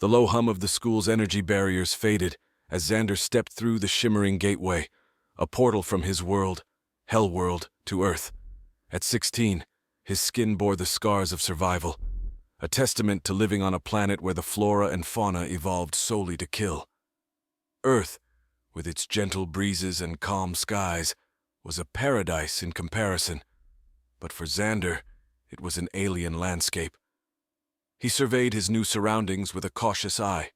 The low hum of the school's energy barriers faded as Xander stepped through the shimmering gateway, a portal from his world, Hellworld, to Earth. At 16, his skin bore the scars of survival, a testament to living on a planet where the flora and fauna evolved solely to kill. Earth, with its gentle breezes and calm skies, was a paradise in comparison. But for Xander, it was an alien landscape. He surveyed his new surroundings with a cautious eye.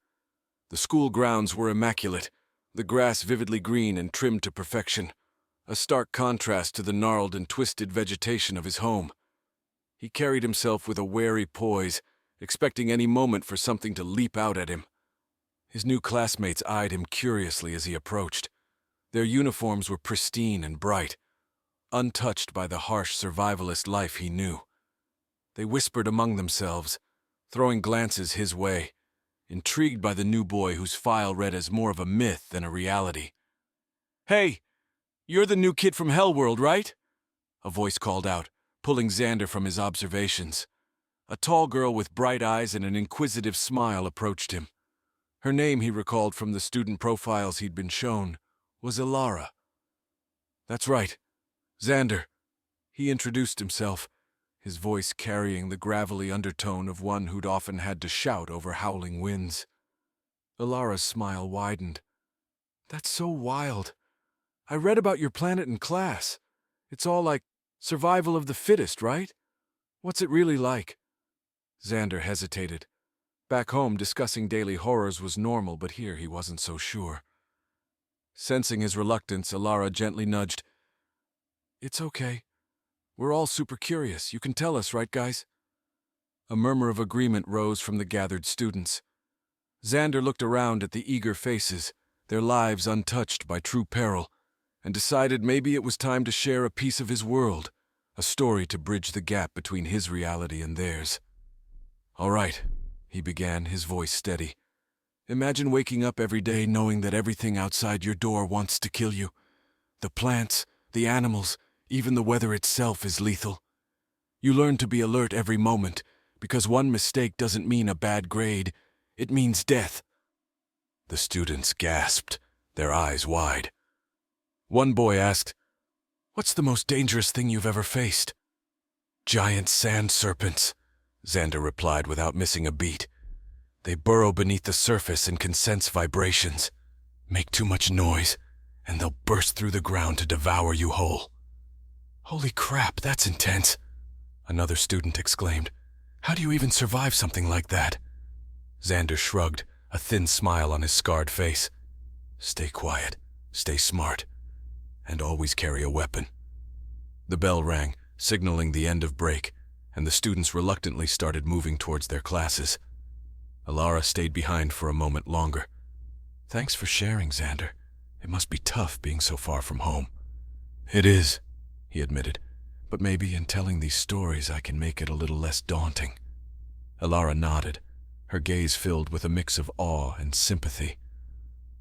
The school grounds were immaculate, the grass vividly green and trimmed to perfection, a stark contrast to the gnarled and twisted vegetation of his home. He carried himself with a wary poise, expecting any moment for something to leap out at him. His new classmates eyed him curiously as he approached. Their uniforms were pristine and bright, untouched by the harsh survivalist life he knew. They whispered among themselves, throwing glances his way, intrigued by the new boy whose file read as more of a myth than a reality. "Hey, you're the new kid from Hellworld, right?" a voice called out, pulling Xander from his observations. A tall girl with bright eyes and an inquisitive smile approached him. Her name, he recalled from the student profiles he'd been shown, was Ilara. "That's right, Xander," he introduced himself, his voice carrying the gravelly undertone of one who'd often had to shout over howling winds. Ilara's smile widened. "That's so wild. I read about your planet in class. It's all like survival of the fittest, right? What's it really like?" Xander hesitated. Back home, discussing daily horrors was normal, but here he wasn't so sure. Sensing his reluctance, Ilara gently nudged. "It's okay. We're all super curious. You can tell us, right, guys?" A murmur of agreement rose from the gathered students. Xander looked around at the eager faces, their lives untouched by true peril, and decided maybe it was time to share a piece of his world, a story to bridge the gap between his reality and theirs. "All right," he began, his voice steady. "Imagine waking up every day knowing that everything outside your door wants to kill you. The plants, the animals, even the weather itself is lethal. You learn to be alert every moment, because one mistake doesn't mean a bad grade, it means death." The students gasped, their eyes wide. One boy asked, "What's the most dangerous thing you've ever faced?" "Giant sand serpents," Xander replied without missing a beat. "They burrow beneath the surface and can sense vibrations, make too much noise, and they'll burst through the ground to devour you whole." "Holy crap, that's intense," another student exclaimed. "How do you even survive something like that?" Xander shrugged, a thin smile on his scarred face. "Stay quiet, stay smart, and always carry a weapon." The bell rang, signaling the end of break, and the students reluctantly started moving towards their classes. Ilara stayed behind for a moment longer. "Thanks for sharing, Xander. It must be tough being so far from home." "It is," he admitted, "but maybe in telling these stories I can make it a little less daunting." Ilara nodded, her gaze filled with a mix of awe and sympathy.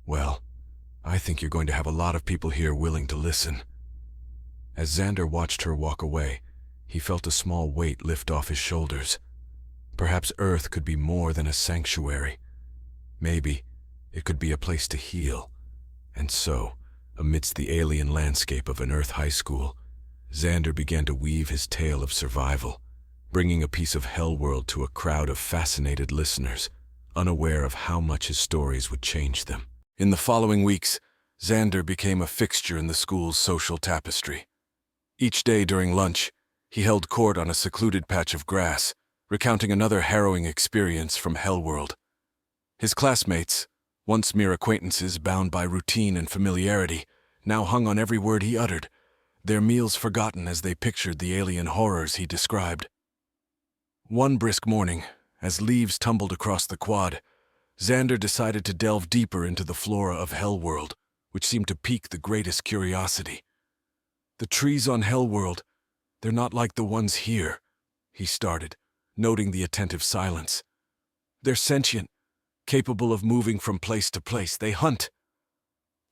"Well, I think you're going to have a lot of people here willing to listen." As Xander watched her walk away, he felt a small weight lift off his shoulders. Perhaps Earth could be more than a sanctuary. Maybe it could be a place to heal. And so, amidst the alien landscape of an Earth high school, Xander began to weave his tale of survival, bringing a piece of Hellworld to a crowd of fascinated listeners, unaware of how much his stories would change them. In the following weeks, Xander became a fixture in the school's social tapestry. Each day during lunch, he held court on a secluded patch of grass, recounting another harrowing experience from Hellworld. His classmates, once mere acquaintances bound by routine and familiarity, now hung on every word he uttered, their meals forgotten as they pictured the alien horrors he described. One brisk morning, as leaves tumbled across the quad, Xander decided to delve deeper into the flora of Hellworld, which seemed to pique the greatest curiosity. "The trees on Hellworld, they're not like the ones here," he started, noting the attentive silence. "They're sentient, capable of moving from place to place. They hunt."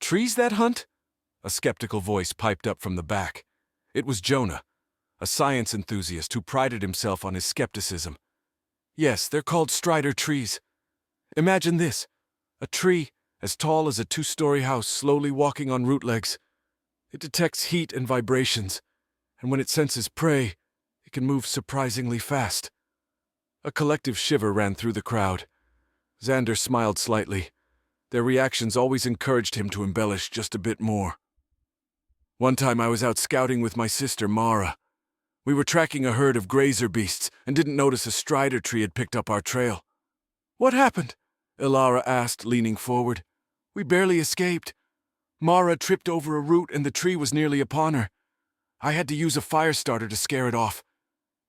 "Trees that hunt?" A skeptical voice piped up from the back. It was Jonah, a science enthusiast who prided himself on his skepticism. "Yes, they're called strider trees. Imagine this, a tree as tall as a two-story house slowly walking on root legs. It detects heat and vibrations, and when it senses prey, it can move surprisingly fast. A collective shiver ran through the crowd. Xander smiled slightly. Their reactions always encouraged him to embellish just a bit more. One time I was out scouting with my sister, Mara. We were tracking a herd of grazer beasts and didn't notice a strider tree had picked up our trail. "What happened?" Ilara asked, leaning forward. "We barely escaped. Mara tripped over a root and the tree was nearly upon her. I had to use a fire starter to scare it off.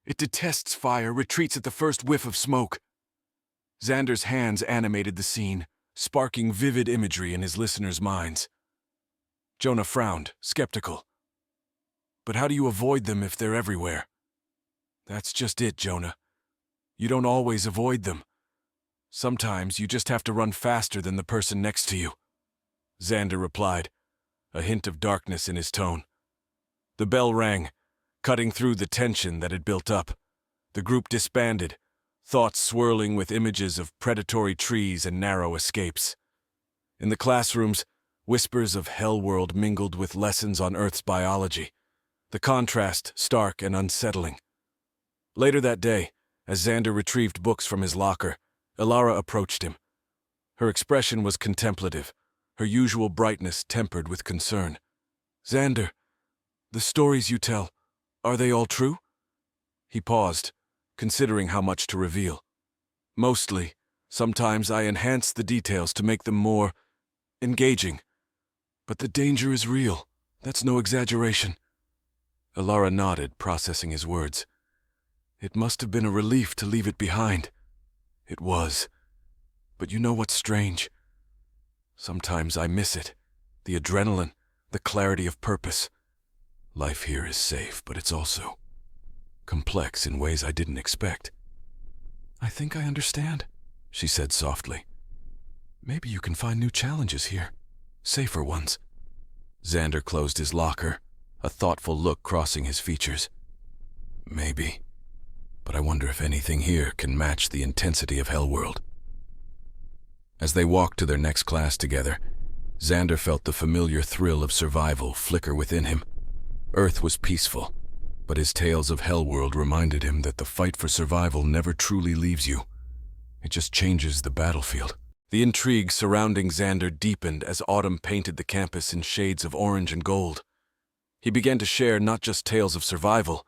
It detests fire, retreats at the first whiff of smoke." Xander's hands animated the scene, sparking vivid imagery in his listeners' minds. Jonah frowned, skeptical. "But how do you avoid them if they're everywhere?" "That's just it, Jonah. You don't always avoid them. Sometimes you just have to run faster than the person next to you," Xander replied, a hint of darkness in his tone. The bell rang, cutting through the tension that had built up. The group disbanded, thoughts swirling with images of predatory trees and narrow escapes. In the classrooms, whispers of Hellworld mingled with lessons on Earth's biology, the contrast stark and unsettling. Later that day, as Xander retrieved books from his locker, Ilara approached him. Her expression was contemplative, her usual brightness tempered with concern. "Xander, the stories you tell, are they all true?" He paused, considering how much to reveal. "Mostly. Sometimes I enhance the details to make them more engaging. But the danger is real. That's no exaggeration." Ilara nodded, processing his words. "It must have been a relief to leave it behind." "It was. But you know what's strange? Sometimes I miss it. The adrenaline, the clarity of purpose. Life here is safe, but it's also complex in ways I didn't expect." "I think I understand," she said softly. "Maybe you can find new challenges here, safer ones." Xander closed his locker, a thoughtful look crossing his features. "Maybe. But I wonder if anything here can match the intensity of Hellworld." As they walked to their next class together, Xander felt the familiar thrill of survival flicker within him. Earth was peaceful, but his tales of Hellworld reminded him that the fight for survival never truly leaves you. It just changes the battlefield. The intrigue surrounding Xander deepened as autumn painted the campus in shades of orange and gold. He began to share not just tales of survival,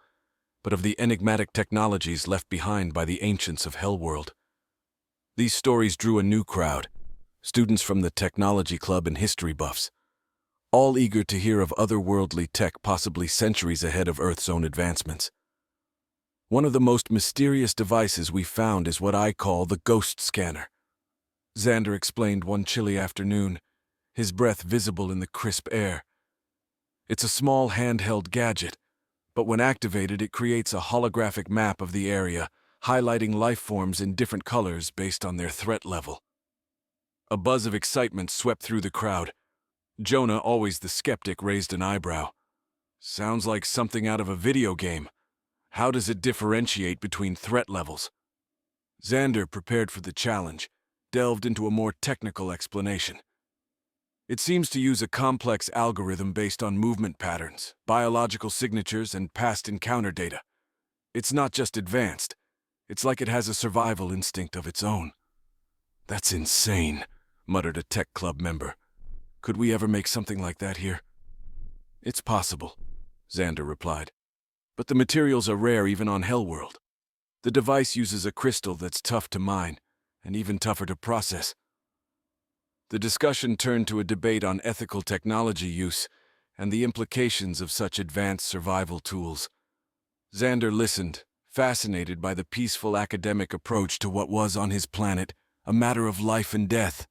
but of the enigmatic technologies left behind by the ancients of Hellworld. These stories drew a new crowd, students from the technology club and history buffs, all eager to hear of otherworldly tech possibly centuries ahead of Earth's own advancements. "One of the most mysterious devices we found is what I call the ghost scanner," Xander explained one chilly afternoon, his breath visible in the crisp air. "It's a small handheld gadget, but when activated it creates a holographic map of the area, highlighting life forms in different colors based on their threat level." A buzz of excitement swept through the crowd. Jonah, always the skeptic, raised an eyebrow. "Sounds like something out of a video game. How does it differentiate between threat levels?" Xander, prepared for the challenge, delved into a more technical explanation. "It seems to use a complex algorithm based on movement patterns, biological signatures, and past encounter data. It's not just advanced. It's like it has a survival instinct of its own." "That's insane," muttered a tech club member. "Could we ever make something like that here?" "It's possible," Xander replied. "But the materials are rare even on Hellworld. The device uses a crystal that's tough to mine, and even tougher to process." The discussion turned to a debate on ethical technology use and the implications of such advanced survival tools. Xander listened, fascinated by the peaceful academic approach to what was on his planet a matter of life and death.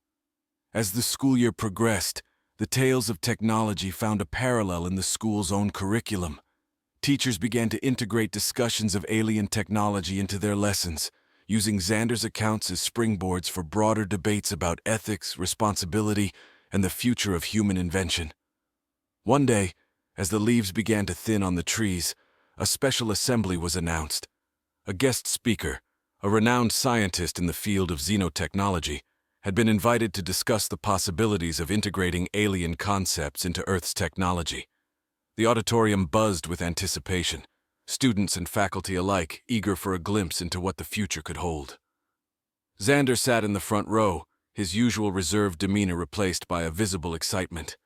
As the school year progressed, the tales of technology found a parallel in the school's own curriculum. Teachers began to integrate discussions of alien technology into their lessons, using Xander's accounts as springboards for broader debates about ethics, responsibility, and the future of human invention. One day, as the leaves began to thin on the trees, a special assembly was announced. A guest speaker, a renowned scientist in the field of xenotechnology, had been invited to discuss the possibilities of integrating alien concepts into Earth's technology. The auditorium buzzed with anticipation, students and faculty alike eager for a glimpse into what the future could hold. Xander sat in the front row, his usual reserved demeanor replaced by a visible excitement.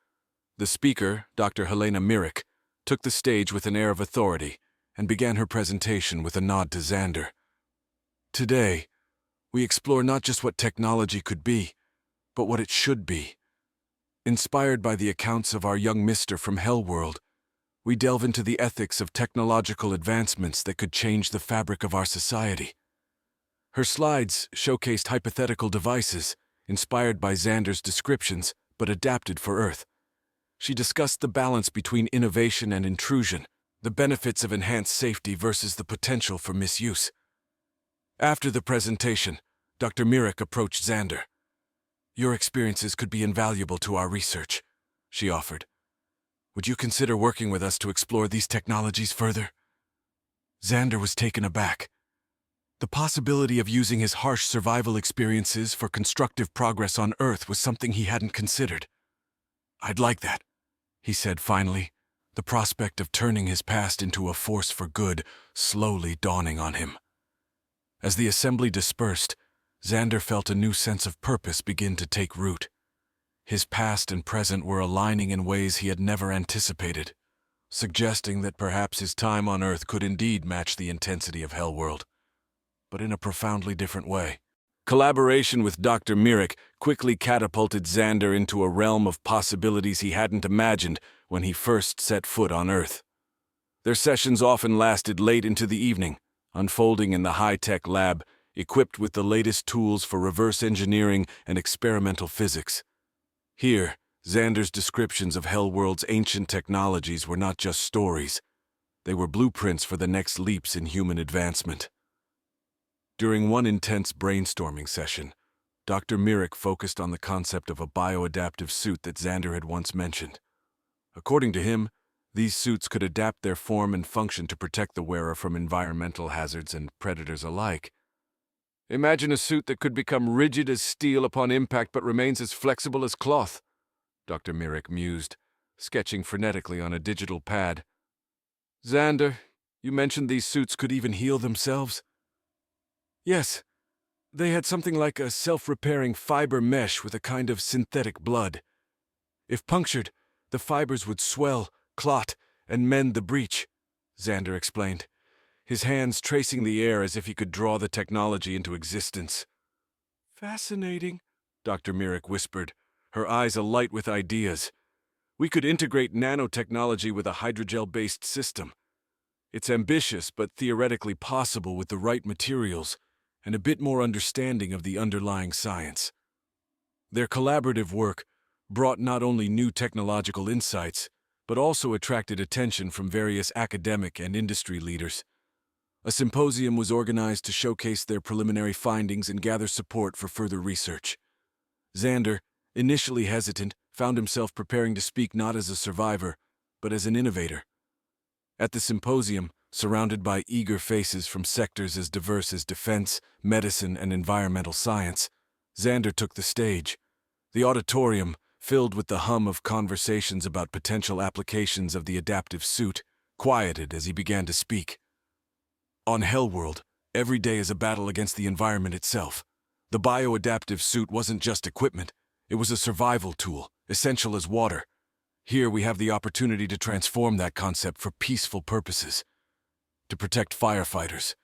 The speaker, Dr. Helena Mirik, took the stage with an air of authority and began her presentation with a nod to Xander. Today, we explore not just what technology could be, but what it should be. Inspired by the accounts of our young mister from HellWorld, we delve into the ethics of technological advancements that could change the fabric of our society. Her slides showcased hypothetical devices, inspired by Xander's descriptions, but adapted for Earth. She discussed the balance between innovation and intrusion, the benefits of enhanced safety versus the potential for misuse. After the presentation, Dr. Mirik approached Xander. "Your experiences could be invaluable to our research," she offered. "Would you consider working with us to explore these technologies further?" Xander was taken aback. The possibility of using his harsh survival experiences for constructive progress on Earth was something he hadn't considered. "I'd like that," he said finally, the prospect of turning his past into a force for good slowly dawning on him. As the assembly dispersed, Xander felt a new sense of purpose begin to take root. His past and present were aligning in ways he had never anticipated, suggesting that perhaps his time on Earth could indeed match the intensity of HellWorld, but in a profoundly different way. Collaboration with Dr. Mirik quickly catapulted Xander into a realm of possibilities he hadn't imagined when he first set foot on Earth. Their sessions often lasted late into the evening, unfolding in the high-tech lab, equipped with the latest tools for reverse engineering and experimental physics. Here, Xander's descriptions of HellWorld's ancient technologies were not just stories. They were blueprints for the next leaps in human advancement. During one intense brainstorming session, Dr. Mirik focused on the concept of a bioadaptive suit that Xander had once mentioned. According to him, these suits could adapt their form and function to protect the wearer from environmental hazards and predators alike. "Imagine a suit that could become rigid as steel upon impact but remains as flexible as cloth," Dr. Mirik mused, sketching frenetically on a digital pad. "Xander, you mentioned these suits could even heal themselves?" "Yes. They had something like a self-repairing fiber mesh with a kind of synthetic blood. If punctured, the fibers would swell, clot, and mend the breach," Xander explained, his hands tracing the air as if he could draw the technology into existence. "Fascinating," Dr. Mirik whispered, her eyes alight with ideas. "We could integrate nanotechnology with a hydrogel-based system. It's ambitious but theoretically possible with the right materials and a bit more understanding of the underlying science." Their collaborative work brought not only new technological insights, but also attracted attention from various academic and industry leaders. A symposium was organized to showcase their preliminary findings and gather support for further research. Xander, initially hesitant, found himself preparing to speak not as a survivor, but as an innovator. At the symposium, surrounded by eager faces from sectors as diverse as defense, medicine, and environmental science, Xander took the stage. The auditorium, filled with the hum of conversations about potential applications of the adaptive suit, quieted as he began to speak. "On HellWorld, every day is a battle against the environment itself. The bioadaptive suit wasn't just equipment, it was a survival tool, essential as water. Here we have the opportunity to transform that concept for peaceful purposes. To protect firefighters,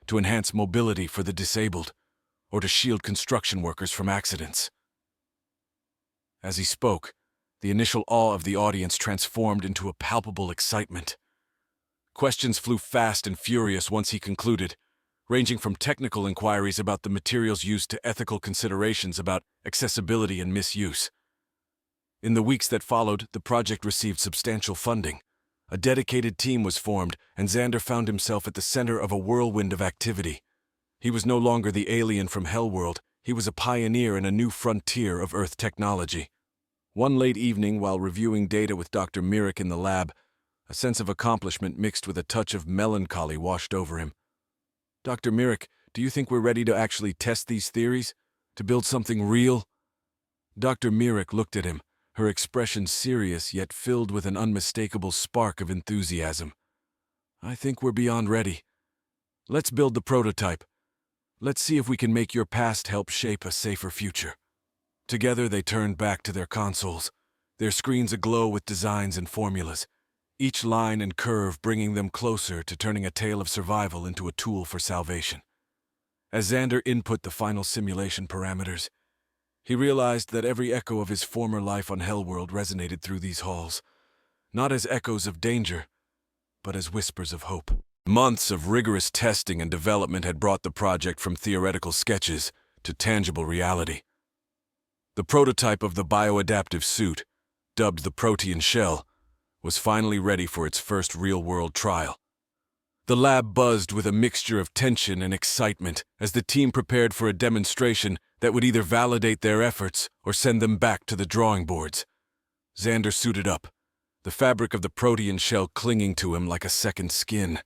to enhance mobility for the disabled, or to shield construction workers from accidents." As he spoke, the initial awe of the audience transformed into a palpable excitement. Questions flew fast and furious once he concluded, ranging from technical inquiries about the materials used to ethical considerations about accessibility and misuse. In the weeks that followed, the project received substantial funding. A dedicated team was formed, and Xander found himself at the center of a whirlwind of activity. He was no longer the alien from HellWorld, he was a pioneer in a new frontier of Earth technology. One late evening, while reviewing data with Dr. Mirik in the lab, a sense of accomplishment mixed with a touch of melancholy washed over him. "Dr. Mirik, do you think we're ready to actually test these theories?" To build something real? Dr. Mirek looked at him, her expression serious yet filled with an unmistakable spark of enthusiasm. I think we're beyond ready. Let's build the prototype. Let's see if we can make your past help shape a safer future. Together they turned back to their consoles, their screens aglow with designs and formulas, each line and curve bringing them closer to turning a tale of survival into a tool for salvation. As Xander input the final simulation parameters, he realized that every echo of his former life on Hellworld resonated through these halls, not as echoes of danger, but as whispers of hope. Months of rigorous testing and development had brought the project from theoretical sketches to tangible reality. The prototype of the bioadaptive suit, dubbed the Protean Shell, was finally ready for its first real-world trial. The lab buzzed with a mixture of tension and excitement as the team prepared for a demonstration that would either validate their efforts or send them back to the drawing boards. Xander suited up, the fabric of the Protean Shell clinging to him like a second skin.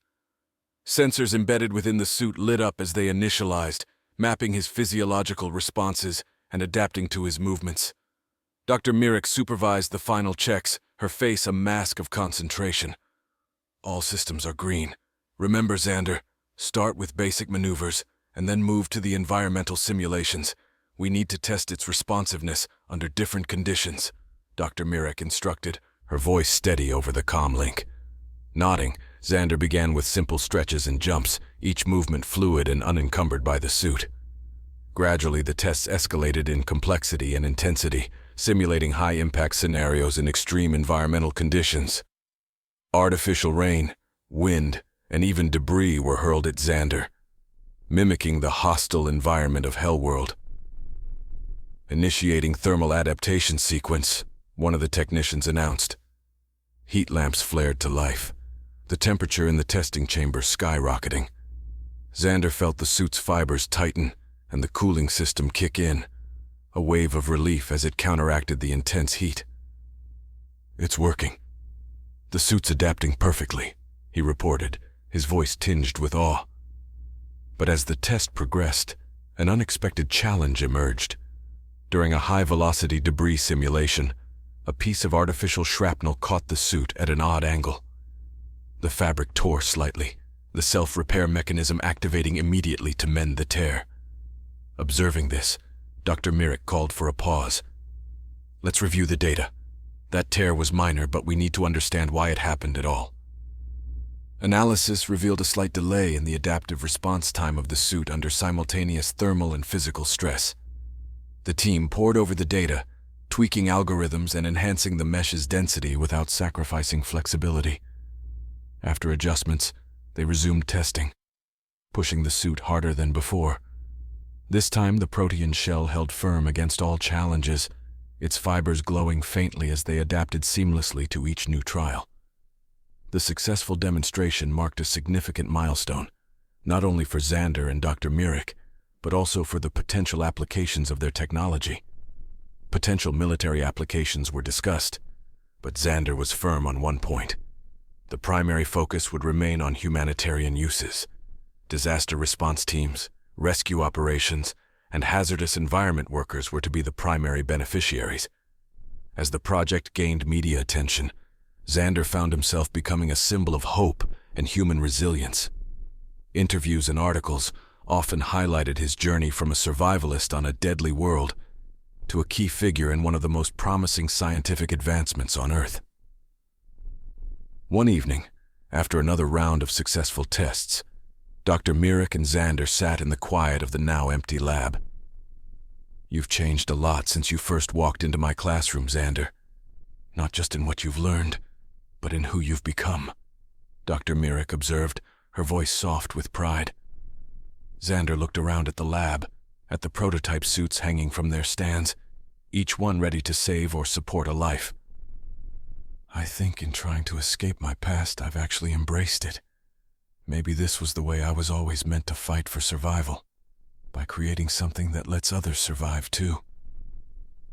Sensors embedded within the suit lit up as they initialized, mapping his physiological responses and adapting to his movements. Dr. Mirek supervised the final checks, her face a mask of concentration. All systems are green. Remember, Xander, start with basic maneuvers and then move to the environmental simulations. We need to test its responsiveness under different conditions, Dr. Mirek instructed, her voice steady over the comm link. Nodding, Xander began with simple stretches and jumps, each movement fluid and unencumbered by the suit. Gradually, the tests escalated in complexity and intensity, simulating high-impact scenarios in extreme environmental conditions. Artificial rain, wind, and even debris were hurled at Xander, mimicking the hostile environment of Hellworld. Initiating thermal adaptation sequence, one of the technicians announced. Heat lamps flared to life, the temperature in the testing chamber skyrocketing. Xander felt the suit's fibers tighten and the cooling system kick in, a wave of relief as it counteracted the intense heat. It's working. The suit's adapting perfectly, he reported, his voice tinged with awe. But as the test progressed, an unexpected challenge emerged. During a high-velocity debris simulation, a piece of artificial shrapnel caught the suit at an odd angle. The fabric tore slightly, the self-repair mechanism activating immediately to mend the tear. Observing this, Dr. Mirek called for a pause. Let's review the data. That tear was minor, but we need to understand why it happened at all. Analysis revealed a slight delay in the adaptive response time of the suit under simultaneous thermal and physical stress. The team pored over the data, tweaking algorithms and enhancing the mesh's density without sacrificing flexibility. After adjustments, they resumed testing, pushing the suit harder than before. This time, the Protean Shell held firm against all challenges, its fibers glowing faintly as they adapted seamlessly to each new trial. The successful demonstration marked a significant milestone, not only for Xander and Dr. Mirek, but also for the potential applications of their technology. Potential military applications were discussed, but Xander was firm on one point. The primary focus would remain on humanitarian uses. Disaster response teams, rescue operations, and hazardous environment workers were to be the primary beneficiaries. As the project gained media attention, Xander found himself becoming a symbol of hope and human resilience. Interviews and articles often highlighted his journey from a survivalist on a deadly world to a key figure in one of the most promising scientific advancements on Earth. One evening, after another round of successful tests, Dr. Mirek and Xander sat in the quiet of the now empty lab. You've changed a lot since you first walked into my classroom, Xander. Not just in what you've learned, but in who you've become, Dr. Mirek observed, her voice soft with pride. Xander looked around at the lab, at the prototype suits hanging from their stands, each one ready to save or support a life. I think in trying to escape my past, I've actually embraced it. Maybe this was the way I was always meant to fight for survival, by creating something that lets others survive too.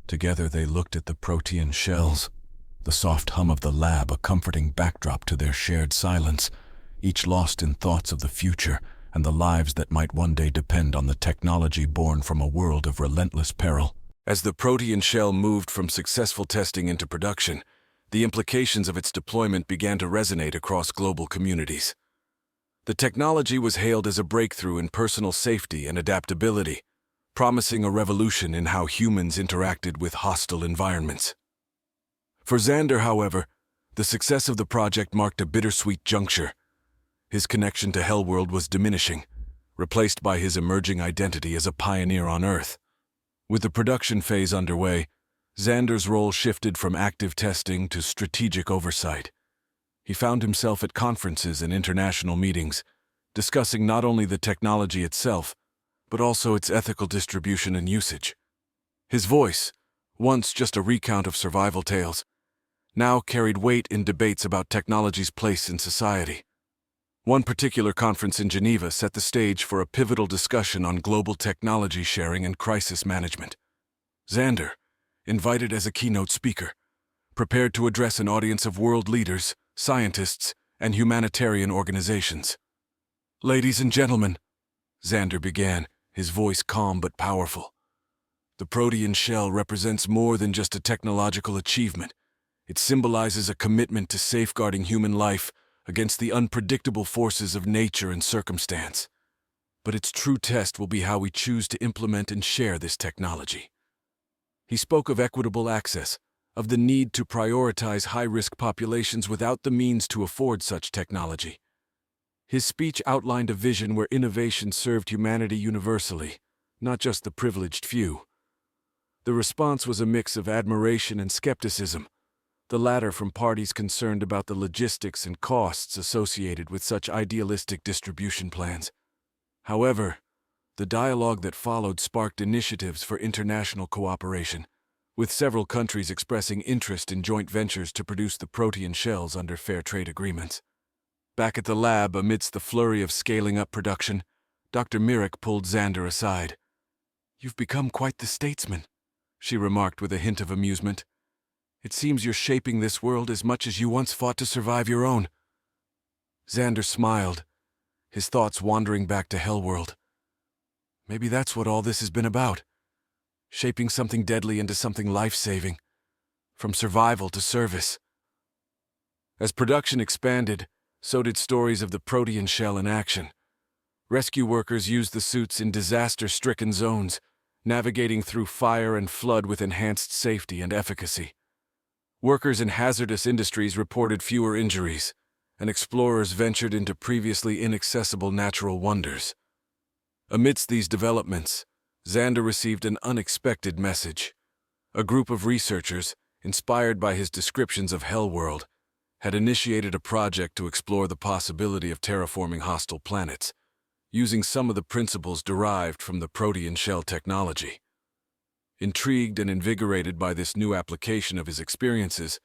Together they looked at the Protean shells, the soft hum of the lab a comforting backdrop to their shared silence, each lost in thoughts of the future and the lives that might one day depend on the technology born from a world of relentless peril. As the Protean shell moved from successful testing into production, the implications of its deployment began to resonate across global communities. The technology was hailed as a breakthrough in personal safety and adaptability, promising a revolution in how humans interacted with hostile environments. For Xander, however, the success of the project marked a bittersweet juncture. His connection to HellWorld was diminishing, replaced by his emerging identity as a pioneer on Earth. With the production phase underway, Xander's role shifted from active testing to strategic oversight. He found himself at conferences and international meetings, discussing not only the technology itself, but also its ethical distribution and usage. His voice, once just a recount of survival tales, now carried weight in debates about technology's place in society. One particular conference in Geneva set the stage for a pivotal discussion on global technology sharing and crisis management. Xander, invited as a keynote speaker, prepared to address an audience of world leaders, scientists, and humanitarian organizations. "Ladies and gentlemen," Xander began, his voice calm but powerful. "The Protean shell represents more than just a technological achievement. It symbolizes a commitment to safeguarding human life against the unpredictable forces of nature and circumstance. But its true test will be how we choose to implement and share this technology." He spoke of equitable access, of the need to prioritize high-risk populations without the means to afford such technology. His speech outlined a vision where innovation served humanity universally, not just the privileged few. The response was a mix of admiration and skepticism, the latter from parties concerned about the logistics and costs associated with such idealistic distribution plans. However, the dialogue that followed sparked initiatives for international cooperation, with several countries expressing interest in joint ventures to produce the Protean shells under fair trade agreements. Back at the lab, amidst the flurry of scaling up production, Dr. Mirek pulled Xander aside. "You've become quite the statesman," she remarked with a hint of amusement. "It seems you're shaping this world as much as you once fought to survive your own." Xander smiled, his thoughts wandering back to HellWorld. Maybe that's what all this has been about. Shaping something deadly into something life-saving. From survival to service. As production expanded, so did stories of the Protean shell in action. Rescue workers used the suits in disaster-stricken zones, navigating through fire and flood with enhanced safety and efficacy. Workers in hazardous industries reported fewer injuries, and explorers ventured into previously inaccessible natural wonders. Amidst these developments, Xander received an unexpected message. A group of researchers, inspired by his descriptions of HellWorld, had initiated a project to explore the possibility of terraforming hostile planets, using some of the principles derived from the Protean shell technology. Intrigued and invigorated by this new application of his experiences,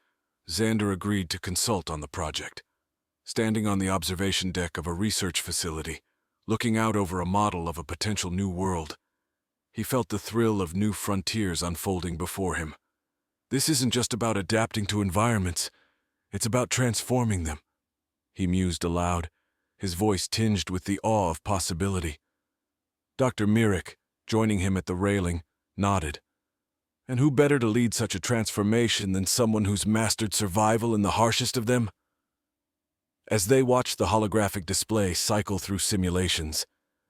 Xander agreed to consult on the project. Standing on the observation deck of a research facility, looking out over a model of a potential new world, he felt the thrill of new frontiers unfolding before him. This isn't just about adapting to environments, it's about transforming them, he mused aloud, his voice tinged with the awe of possibility. Dr. Mirek, joining him at the railing, nodded. And who better to lead such a transformation than someone who's mastered survival in the harshest of them? As they watched the holographic display cycle through simulations,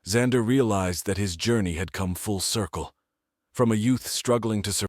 Xander realized that his journey had come full circle. From a youth struggling to survive